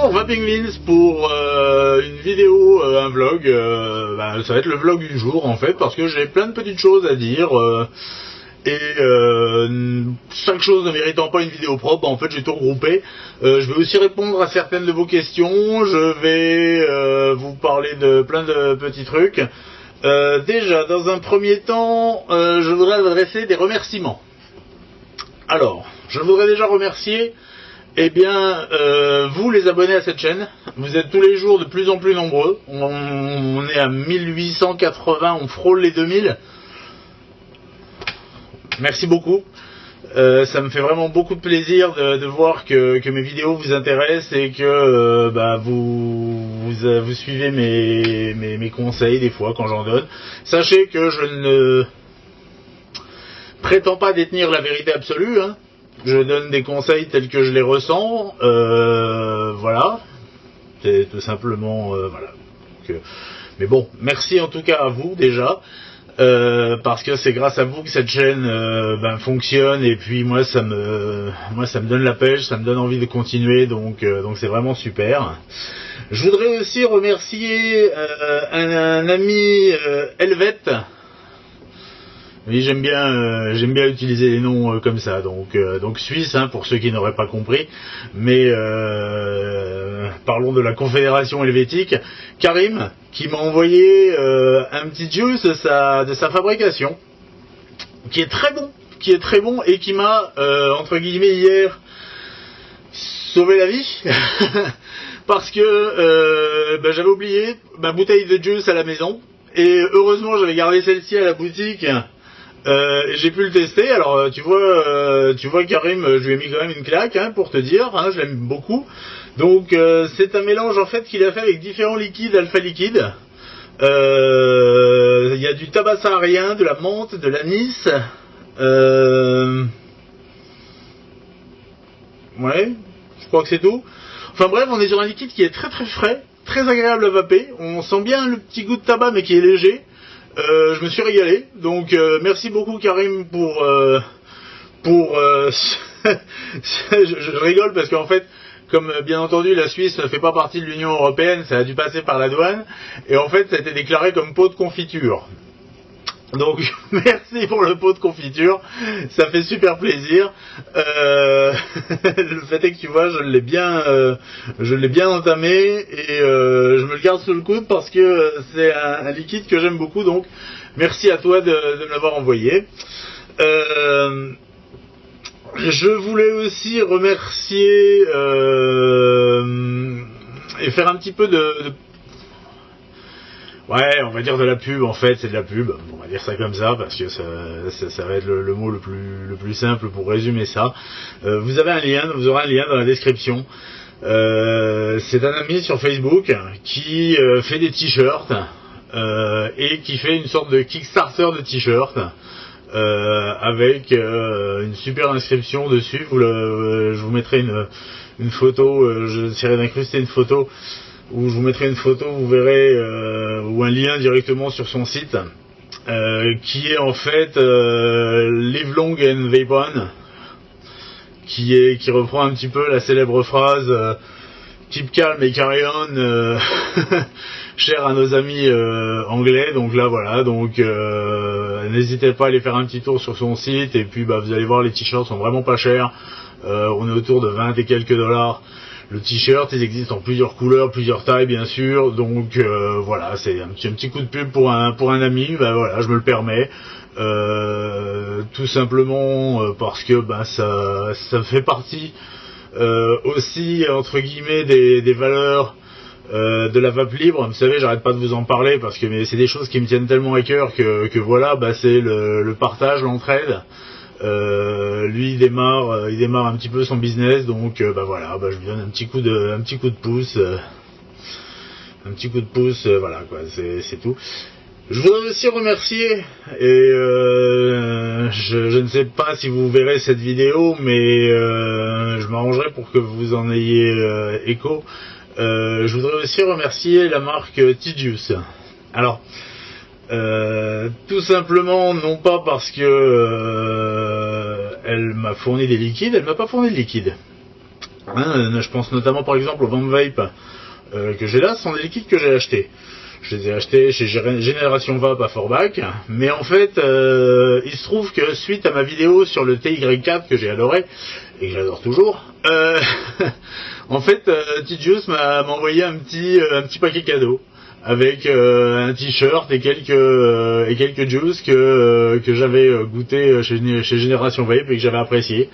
Bonjour Vapingvins pour une vidéo, un vlog, ça va être le vlog du jour en fait, parce que j'ai plein de petites choses à dire, chaque chose ne méritant pas une vidéo propre, en fait j'ai tout regroupé. Je vais aussi répondre à certaines de vos questions, je vais vous parler de plein de petits trucs. Déjà, dans un premier temps, je voudrais adresser des remerciements. Alors, je voudrais déjà remercier vous les abonnés à cette chaîne. Vous êtes tous les jours de plus en plus nombreux. On est à 1880, on frôle les 2000. Merci beaucoup. Ça me fait vraiment beaucoup de plaisir de voir que mes vidéos vous intéressent et que vous suivez mes conseils des fois quand j'en donne. Sachez que je ne prétends pas détenir la vérité absolue, hein. Je donne des conseils tels que je les ressens, voilà, c'est tout simplement, voilà. Mais bon, merci en tout cas à vous déjà, parce que c'est grâce à vous que cette chaîne fonctionne, et puis moi ça me donne la pêche, ça me donne envie de continuer, donc c'est vraiment super. Je voudrais aussi remercier un ami helvète. Oui, j'aime bien utiliser les noms comme ça, donc suisse, hein, pour ceux qui n'auraient pas compris, mais parlons de la Confédération helvétique. Karim, qui m'a envoyé un petit juice de sa fabrication, qui est très bon, et qui m'a, entre guillemets, hier, sauvé la vie, parce que j'avais oublié ma bouteille de juice à la maison, et heureusement j'avais gardé celle-ci à la boutique. J'ai pu le tester. Alors tu vois Karim, je lui ai mis quand même une claque, hein, pour te dire, hein, je l'aime beaucoup. Donc c'est un mélange en fait qu'il a fait avec différents liquides alpha liquide. Il y a du tabac saharien, de la menthe, de l'anis, ouais, je crois que c'est tout. Enfin bref, on est sur un liquide qui est très très frais, très agréable à vaper. On sent bien le petit goût de tabac mais qui est léger. Je me suis régalé, donc merci beaucoup Karim pour je rigole parce qu'en fait, comme bien entendu la Suisse ne fait pas partie de l'Union Européenne, ça a dû passer par la douane, et en fait ça a été déclaré comme pot de confiture. Donc merci pour le pot de confiture, ça fait super plaisir. Le fait est que tu vois, je l'ai bien entamé, et je me le garde sous le coude parce que c'est un liquide que j'aime beaucoup, donc merci à toi de me l'avoir envoyé. Je voulais aussi remercier et faire un petit peu ouais, on va dire de la pub, en fait, c'est de la pub, on va dire ça comme ça, parce que ça va être le mot le plus simple pour résumer ça. Vous aurez un lien dans la description. C'est un ami sur Facebook qui fait des t-shirts, et qui fait une sorte de Kickstarter de t-shirts, avec une super inscription dessus. Je vous mettrai une photo, j'essaierai d'incruster une photo, où je vous mettrai une photo, vous verrez, ou un lien directement sur son site, qui est en fait Live Long and Vape On, qui reprend un petit peu la célèbre phrase Keep calm et carry on, chère à nos amis anglais. Donc là voilà, donc n'hésitez pas à aller faire un petit tour sur son site, et puis vous allez voir, les t-shirts sont vraiment pas chers, on est autour de 20 et quelques dollars. Le t-shirt, ils existent en plusieurs couleurs, plusieurs tailles bien sûr, donc voilà, c'est un petit coup de pub pour un ami, voilà, je me le permets, tout simplement parce que ça fait partie aussi, entre guillemets, des valeurs de la vape libre. Vous savez, j'arrête pas de vous en parler parce que c'est des choses qui me tiennent tellement à cœur que voilà, c'est le partage, l'entraide. Lui il démarre un petit peu son business, donc voilà, je lui donne un petit coup de pouce, voilà quoi, c'est tout. Je voudrais aussi remercier, et je ne sais pas si vous verrez cette vidéo, mais je m'arrangerai pour que vous en ayez écho. Je voudrais aussi remercier la marque Tidius. Alors tout simplement, non pas parce que elle m'a fourni des liquides, elle m'a pas fourni de liquide. Je pense notamment par exemple au Vamp Vape que j'ai là, ce sont des liquides que j'ai achetés. Je les ai achetés chez Génération Vape à Forbach, mais en fait, il se trouve que suite à ma vidéo sur le TY4 que j'ai adoré, et que j'adore toujours, en fait, T-Juice m'a envoyé un petit paquet cadeau, avec un t-shirt et quelques juice que j'avais goûté chez Génération Vape et que j'avais apprécié.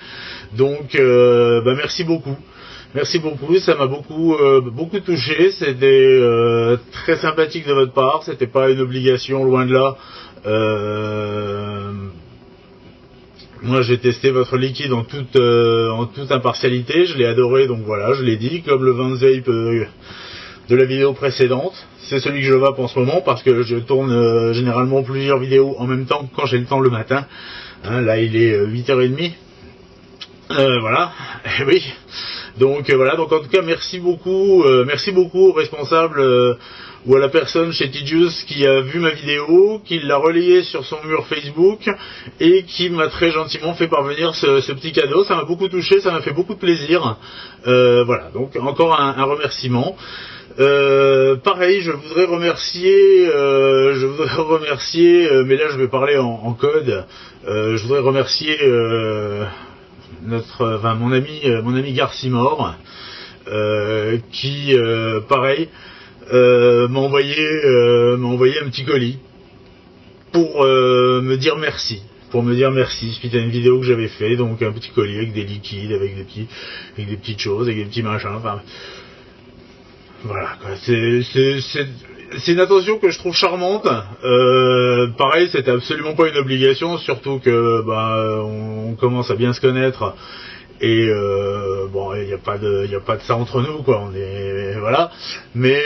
Donc, merci beaucoup. Merci beaucoup, ça m'a beaucoup touché, c'était très sympathique de votre part, c'était pas une obligation, loin de là. Moi j'ai testé votre liquide en toute impartialité, je l'ai adoré, donc voilà, je l'ai dit, comme le Vamp Vape de la vidéo précédente. C'est celui que je vape en ce moment parce que je tourne généralement plusieurs vidéos en même temps quand j'ai le temps le matin. Là il est 8h30. Voilà, et oui. Donc voilà, donc en tout cas merci beaucoup aux responsables ou à la personne chez T-Juice qui a vu ma vidéo, qui l'a relayée sur son mur Facebook et qui m'a très gentiment fait parvenir ce petit cadeau. Ça m'a beaucoup touché, ça m'a fait beaucoup de plaisir. Voilà, donc encore un remerciement. Pareil, je voudrais remercier, mais là je vais parler en code. Je voudrais remercier mon ami Garcimore, qui pareil m'a envoyé un petit colis pour me dire merci. Suite à une vidéo que j'avais fait, donc un petit collier avec des liquides, avec des petites choses, avec des petits machins, enfin voilà quoi. C'est une attention que je trouve charmante. Pareil, c'était absolument pas une obligation, surtout que on commence à bien se connaître et il y a pas de ça entre nous quoi. On est voilà. Mais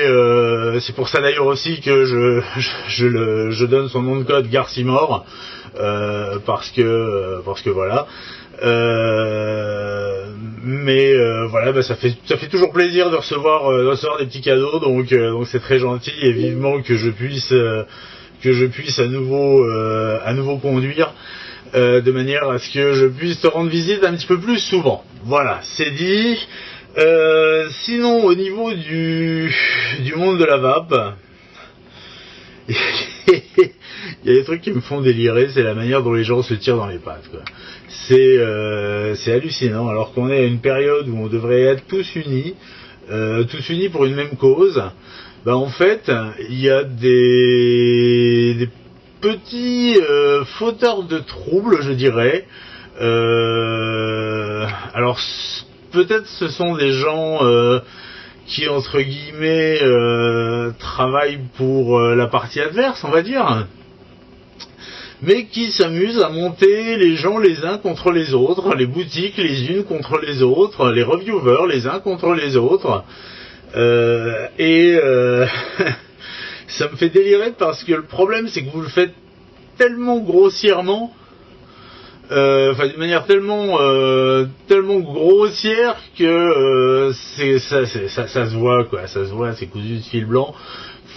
c'est pour ça d'ailleurs aussi que je donne son nom de code Garcimore parce que voilà. Voilà, ça fait toujours plaisir de recevoir des petits cadeaux, donc c'est très gentil et vivement que je puisse à nouveau conduire de manière à ce que je puisse te rendre visite un petit peu plus souvent. Voilà, c'est dit. Sinon au niveau du monde de la vape, il y a des trucs qui me font délirer, c'est la manière dont les gens se tirent dans les pattes, quoi. C'est hallucinant, alors qu'on est à une période où on devrait être tous unis pour une même cause. En fait, il y a des petits fauteurs de troubles, je dirais. Alors peut-être ce sont des gens qui entre guillemets travaillent pour la partie adverse, on va dire, mais qui s'amusent à monter les gens les uns contre les autres, les boutiques les unes contre les autres, les reviewers les uns contre les autres, ça me fait délirer parce que le problème c'est que vous le faites tellement grossièrement, d'une manière tellement grossière que ça se voit quoi, ça se voit, c'est cousu de fil blanc.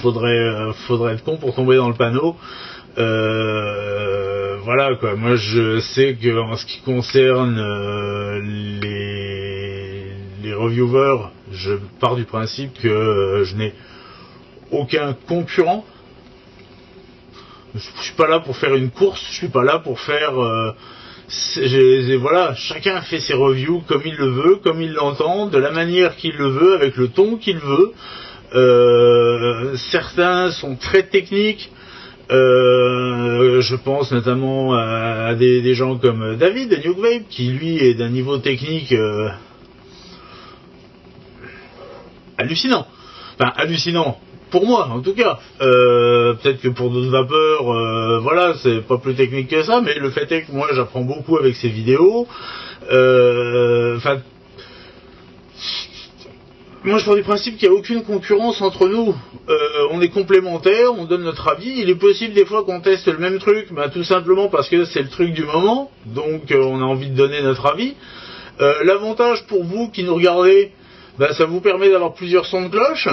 Faudrait être con pour tomber dans le panneau. Voilà quoi. Moi je sais que en ce qui concerne les reviewers, je pars du principe que je n'ai aucun concurrent. Je suis pas là pour faire une course, je suis pas là pour faire voilà, chacun fait ses reviews comme il le veut, comme il l'entend, de la manière qu'il le veut, avec le ton qu'il veut. Certains sont très techniques. Je pense notamment à des gens comme David de Nuke Vape, qui lui est d'un niveau technique hallucinant. Enfin, hallucinant. Pour moi, en tout cas. Peut-être que pour d'autres vapeurs, voilà, c'est pas plus technique que ça, mais le fait est que moi, j'apprends beaucoup avec ces vidéos. Moi, je pars du principe qu'il n'y a aucune concurrence entre nous. On est complémentaires, on donne notre avis. Il est possible des fois qu'on teste le même truc, tout simplement parce que c'est le truc du moment, donc on a envie de donner notre avis. L'avantage pour vous qui nous regardez, ça vous permet d'avoir plusieurs sons de cloche.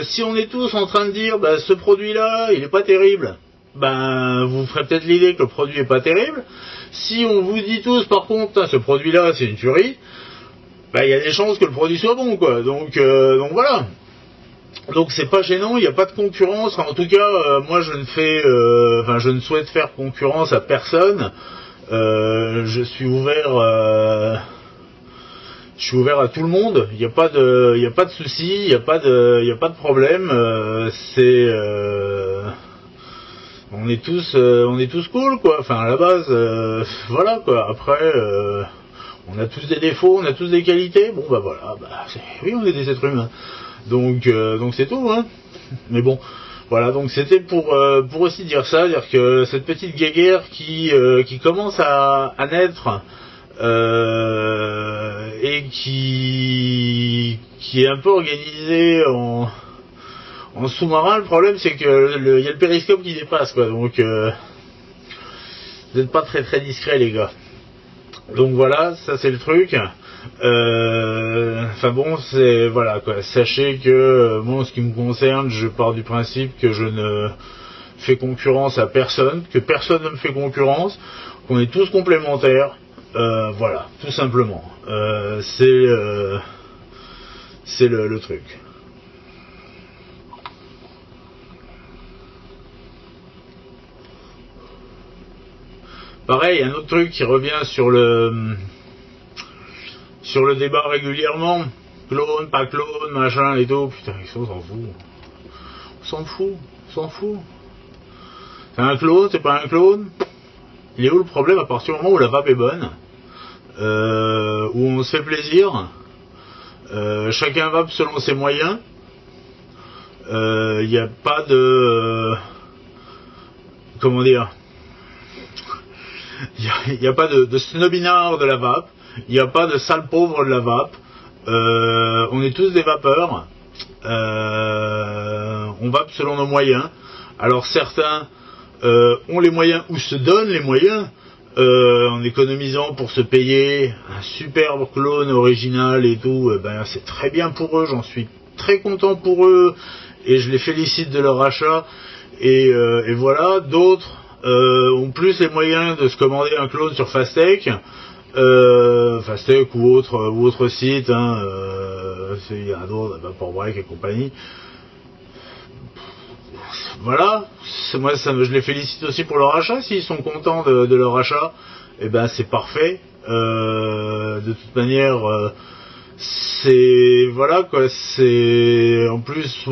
Si on est tous en train de dire ce produit-là, il est pas terrible, vous ferez peut-être l'idée que le produit est pas terrible. Si on vous dit tous par contre, ce produit-là, c'est une tuerie, bah il y a des chances que le produit soit bon, quoi. Donc voilà. Donc c'est pas gênant, il n'y a pas de concurrence. En tout cas, moi je ne souhaite faire concurrence à personne. Je suis ouvert à tout le monde. Il n'y a pas de souci, il n'y a pas de problème. On est tous cool, quoi. Enfin à la base, voilà, quoi. Après, on a tous des défauts, on a tous des qualités. Bon bah voilà, oui, on est des êtres humains. Donc c'est tout, hein. Mais bon, voilà, donc c'était pour aussi dire ça, dire que cette petite guéguerre qui commence à naître et qui est un peu organisée en sous-marin. Le problème c'est que il y a le périscope qui dépasse, quoi. Donc vous n'êtes pas très très discrets, les gars. Donc voilà, ça c'est le truc. Enfin bon, c'est voilà, quoi. Sachez que moi, en ce qui me concerne, je pars du principe que je ne fais concurrence à personne, que personne ne me fait concurrence, qu'on est tous complémentaires. Voilà, tout simplement. C'est le truc. Pareil, un autre truc qui revient sur le débat régulièrement, clone, pas clone, machin et tout. Putain, on s'en fout. C'est un clone, c'est pas un clone. Il est où le problème à partir du moment où la vape est bonne, où on se fait plaisir, chacun vape selon ses moyens. Il n'y a pas de comment dire. Il n'y a pas de snobinard de la vape, il n'y a pas de sale pauvre de la vape, on est tous des vapeurs, on vape selon nos moyens. Alors certains ont les moyens ou se donnent les moyens en économisant pour se payer un superbe clone original et tout, c'est très bien pour eux, j'en suis très content pour eux et je les félicite de leur achat et voilà. D'autres ont plus les moyens de se commander un clone sur Fastech, Fastech ou autre site, hein, il y en a d'autres, Vaporwreck et compagnie. Voilà, moi je les félicite aussi pour leur achat. S'ils sont contents de leur achat, c'est parfait. De toute manière, c'est voilà, quoi. C'est en plus,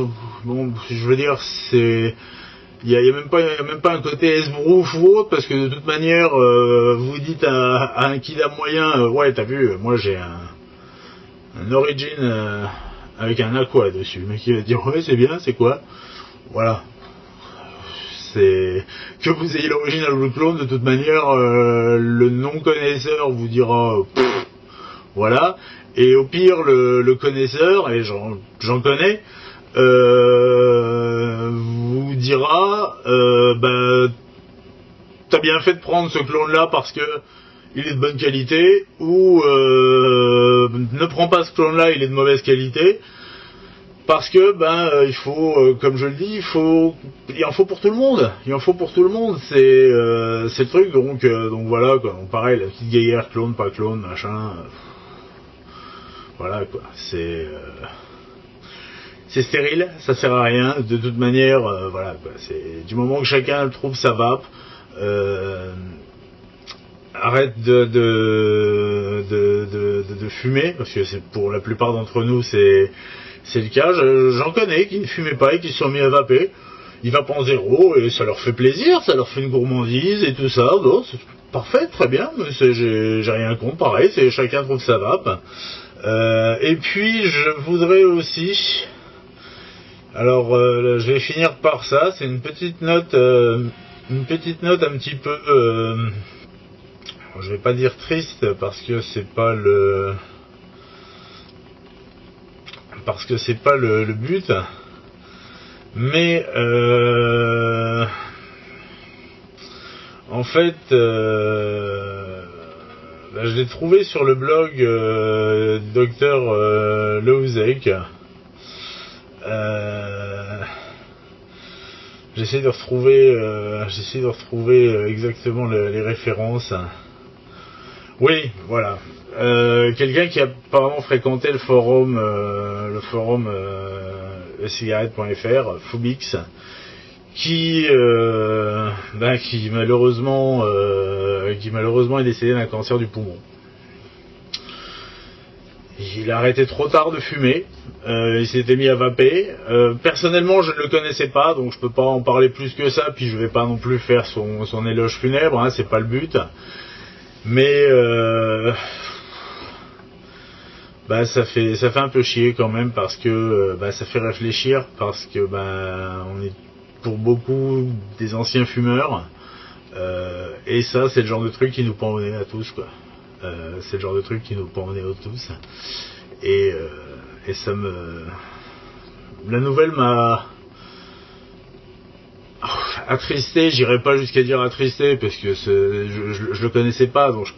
bon, je veux dire, c'est il y a même pas un côté esbrouf ou autre, parce que de toute manière, vous dites à un kidam moyen, ouais, t'as vu, moi j'ai un Origin avec un Aqua dessus. Le mec il va dire, ouais, c'est bien, c'est quoi? Voilà. C'est que vous ayez l'original ou le clone, de toute manière, le non-connaisseur vous dira, voilà. Et au pire, le connaisseur, et j'en connais, vous dira t'as bien fait de prendre ce clone là parce que il est de bonne qualité, ou ne prends pas ce clone là, il est de mauvaise qualité, parce que il faut, comme je le dis, il en faut pour tout le monde, c'est le truc. Donc voilà, quoi. Donc pareil, la petite guerrière, clone, pas clone, machin, voilà, quoi. C'est stérile, ça sert à rien. De toute manière, voilà, quoi. C'est du moment que chacun trouve sa vape, arrête de fumer, parce que c'est pour la plupart d'entre nous, c'est le cas. J'en connais qui ne fumaient pas et qui se sont mis à vaper. Ils vapent en zéro et ça leur fait plaisir, ça leur fait une gourmandise et tout ça. Bon, c'est parfait, très bien. J'ai rien contre. Pareil, c'est chacun trouve sa vape. Et puis je voudrais aussi, alors je vais finir par ça. C'est une petite note un petit peu, je vais pas dire triste parce que c'est pas le but, mais en fait, je l'ai trouvé sur le blog Dr Lowzek. J'essaie de retrouver exactement les références. Oui, voilà. Quelqu'un qui a apparemment fréquenté le forum cigarette.fr, Fubix, qui malheureusement est décédé d'un cancer du poumon. Il a arrêté trop tard de fumer, il s'était mis à vaper. Personnellement, je ne le connaissais pas, donc je peux pas en parler plus que ça, puis je vais pas non plus faire son éloge funèbre, hein, c'est pas le but. Mais ça fait un peu chier quand même, parce que ça fait réfléchir, parce que on est pour beaucoup des anciens fumeurs, et ça c'est le genre de truc qui nous pend au nez à tous, quoi. C'est le genre de truc qui nous pend au nez à tous, et ça me... La nouvelle m'a attristé, j'irai pas jusqu'à dire attristé, parce que je le connaissais pas, donc je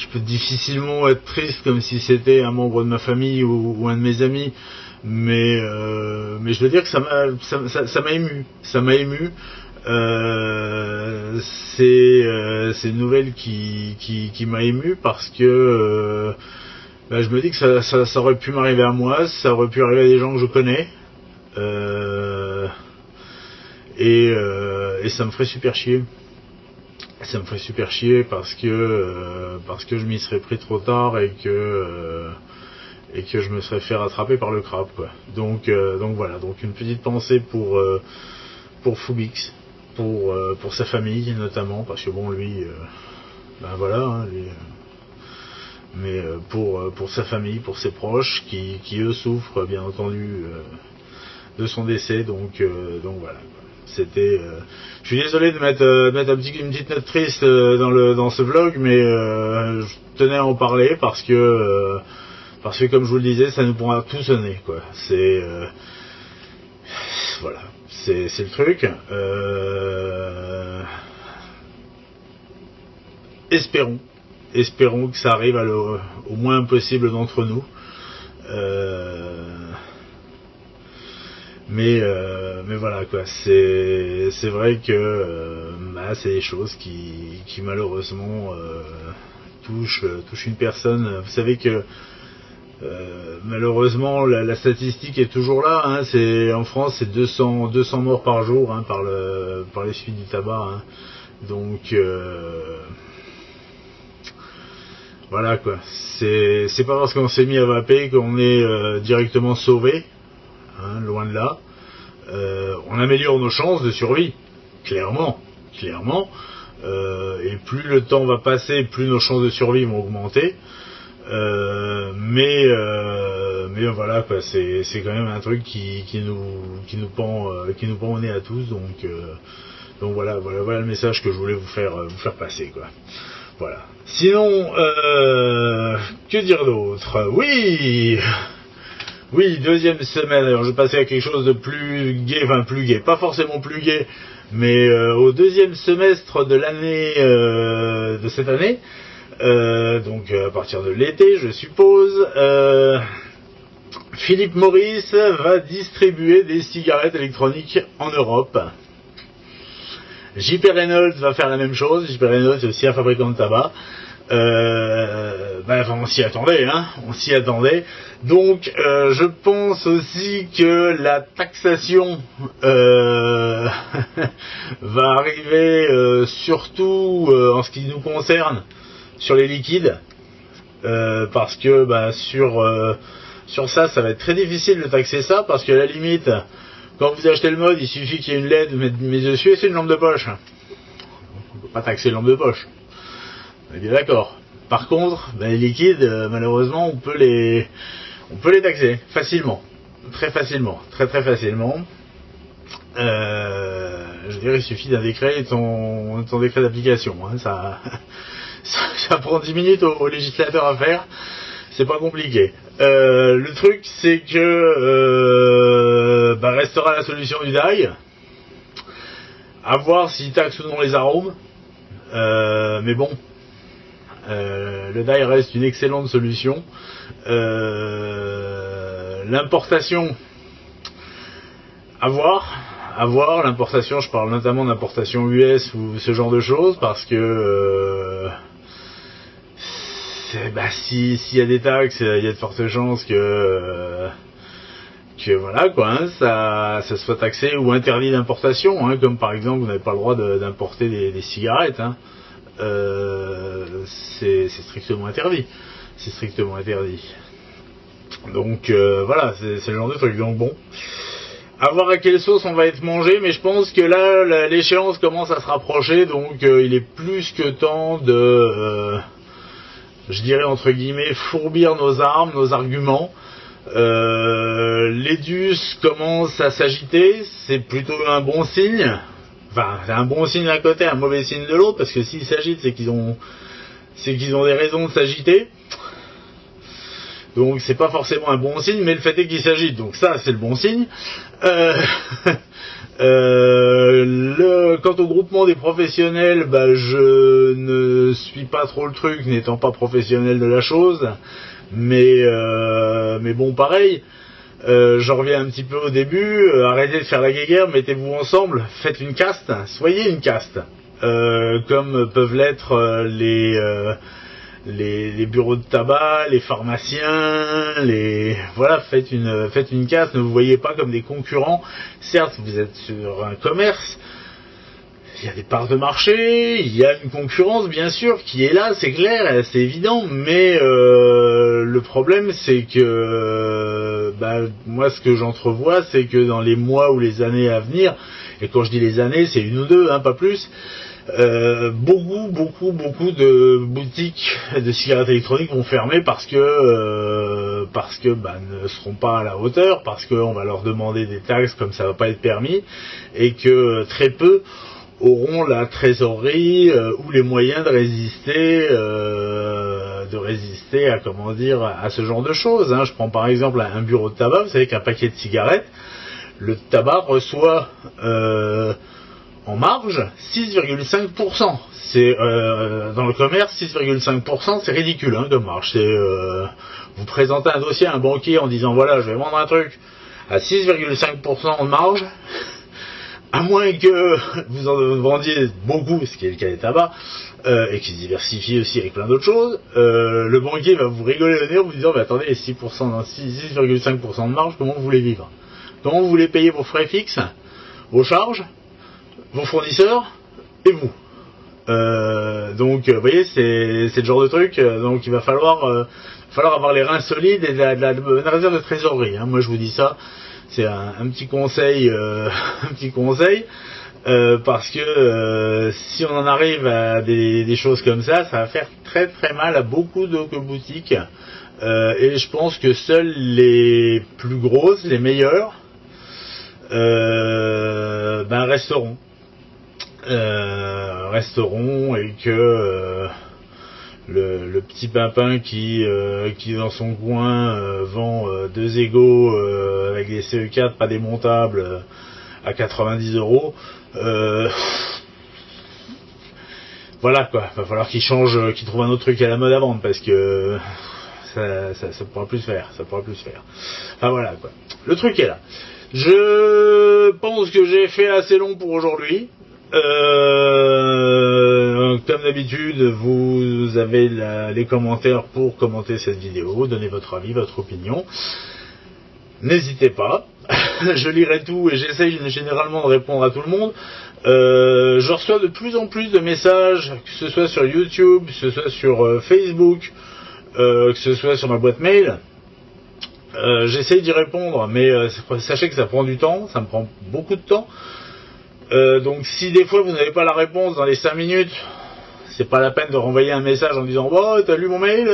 peux difficilement être triste comme si c'était un membre de ma famille ou un de mes amis, mais je dois dire que ça m'a ému. C'est une nouvelle qui m'a ému, parce que je me dis que ça aurait pu m'arriver à moi, ça aurait pu arriver à des gens que je connais, et ça me ferait super chier. Ça me ferait super chier, parce que je m'y serais pris trop tard, et que je me serais fait rattraper par le crabe, quoi. Donc voilà, donc une petite pensée pour Fubix, pour sa famille notamment, parce que bon, lui voilà, hein, lui, mais pour sa famille, pour ses proches qui eux souffrent bien entendu de son décès, donc voilà. C'était, je suis désolé de mettre une petite note triste dans ce vlog, mais je tenais à en parler, parce que comme je vous le disais, ça nous prend tous au nez, quoi. C'est voilà, c'est le truc. Espérons que ça arrive au moins possible d'entre nous. Mais voilà, quoi, c'est vrai que c'est des choses qui malheureusement touchent une personne. Vous savez que malheureusement la statistique est toujours là, hein. En France, c'est 200 morts par jour, hein, par les suites du tabac, hein. Donc voilà, quoi, c'est pas parce qu'on s'est mis à vaper qu'on est directement sauvé, hein, loin de là. On améliore nos chances de survie, clairement, et plus le temps va passer, plus nos chances de survie vont augmenter, mais voilà, quoi, c'est quand même un truc qui nous pend au nez à tous, donc voilà le message que je voulais vous faire passer, quoi. Voilà. Sinon, que dire d'autre? Oui, deuxième semaine. Alors, je vais passer à quelque chose de plus gai, pas forcément plus gai, mais au deuxième semestre de l'année, de cette année, donc à partir de l'été, je suppose, Philip Morris va distribuer des cigarettes électroniques en Europe. JP Reynolds va faire la même chose. JP Reynolds est aussi un fabricant de tabac. On s'y attendait, hein. Donc, je pense aussi que la taxation va arriver surtout en ce qui nous concerne sur les liquides, parce que sur ça va être très difficile de taxer ça, parce que à la limite, quand vous achetez le mode, il suffit qu'il y ait une LED, vous mettez dessus et c'est une lampe de poche. On ne peut pas taxer une lampe de poche. On est bien d'accord. Par contre, les liquides, malheureusement, on peut les taxer facilement, très facilement. Je veux dire, il suffit d'un décret et ton décret d'application, hein. Ça prend 10 minutes au législateur à faire. C'est pas compliqué. Le truc, c'est que restera la solution du dye. À voir s'il taxe ou non les arômes. Mais bon, le dye reste une excellente solution. L'importation, à voir. L'importation, je parle notamment d'importation US ou ce genre de choses, parce que s'il y a des taxes, il y a de fortes chances que voilà quoi, hein, ça soit taxé ou interdit d'importation, hein, comme par exemple vous n'avez pas le droit d'importer des cigarettes, hein. C'est strictement interdit. C'est strictement interdit. Donc voilà, c'est le genre de truc. Donc bon, à voir à quelle sauce on va être mangé, mais je pense que là l'échéance commence à se rapprocher, donc il est plus que temps de, je dirais entre guillemets, fourbir nos armes, nos arguments. L'EDUS commence à s'agiter, c'est plutôt un bon signe. Enfin, c'est un bon signe d'un côté, un mauvais signe de l'autre, parce que s'ils s'agitent, c'est qu'ils ont des raisons de s'agiter. Donc c'est pas forcément un bon signe, mais le fait est qu'ils s'agitent, donc ça c'est le bon signe. Quant au groupement des professionnels, bah, je ne suis pas trop le truc, n'étant pas professionnel de la chose, mais bon, pareil. J'en reviens un petit peu au début, arrêtez de faire la guéguerre, mettez-vous ensemble, faites une caste, soyez une caste, comme peuvent l'être les bureaux de tabac, les pharmaciens, voilà, faites une caste, ne vous voyez pas comme des concurrents. Certes, vous êtes sur un commerce, il y a des parts de marché, il y a une concurrence bien sûr qui est là, c'est clair, c'est évident, mais le problème c'est que moi ce que j'entrevois c'est que dans les mois ou les années à venir, et quand je dis les années c'est une ou deux, hein, pas plus, beaucoup de boutiques de cigarettes électroniques vont fermer parce que ne seront pas à la hauteur, parce qu'on va leur demander des taxes comme ça va pas être permis, et que très peu auront la trésorerie ou les moyens de résister à à ce genre de choses, hein. Je prends par exemple un bureau de tabac, vous savez qu'un paquet de cigarettes, le tabac reçoit en marge 6,5%. C'est dans le commerce 6,5%, c'est ridicule, hein, comme marge. C'est vous présentez un dossier à un banquier en disant voilà, je vais vendre un truc à 6,5% de marge. À moins que vous en vendiez beaucoup, ce qui est le cas des tabacs, et qui se diversifie aussi avec plein d'autres choses, le banquier va vous rigoler le nez en vous disant, attendez, 6,5% de marge, comment vous voulez vivre? Comment vous voulez payer vos frais fixes, vos charges, vos fournisseurs, et vous? Donc, vous voyez, c'est le genre de truc, donc il va falloir avoir les reins solides et une réserve de trésorerie, hein. Moi je vous dis ça. C'est un petit conseil, parce que si on en arrive à des choses comme ça, ça va faire très très mal à beaucoup de boutiques, et je pense que seules les plus grosses, les meilleures, resteront, et que le petit pimpin qui dans son coin vend deux égos avec des CE4 pas démontables à 90 €, voilà quoi, va falloir qu'il change, qu'il trouve un autre truc à la mode à vendre, parce que ça pourra plus se faire, Enfin voilà quoi, le truc est là. Je pense que j'ai fait assez long pour aujourd'hui. Comme d'habitude, vous avez les commentaires pour commenter cette vidéo, donner votre avis, votre opinion. N'hésitez pas, je lirai tout et j'essaye généralement de répondre à tout le monde. Je reçois de plus en plus de messages, que ce soit sur YouTube, que ce soit sur Facebook, que ce soit sur ma boîte mail. J'essaye d'y répondre, mais sachez que ça prend du temps, ça me prend beaucoup de temps. Donc si des fois vous n'avez pas la réponse dans les 5 minutes, c'est pas la peine de renvoyer un message en disant oh t'as lu mon mail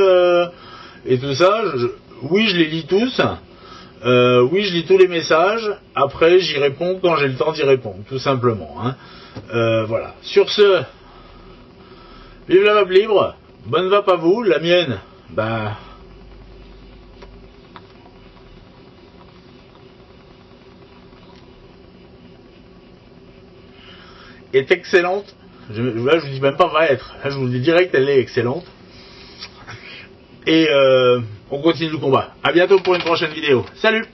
et tout ça. Oui, je les lis tous, oui je lis tous les messages. Après j'y réponds quand j'ai le temps d'y répondre, tout simplement, hein. Voilà, sur ce, vive la vape libre, bonne vape à vous. La mienne, est excellente. Je vous dis même pas va être, là, je vous le dis direct, elle est excellente. Et on continue le combat. À bientôt pour une prochaine vidéo. Salut!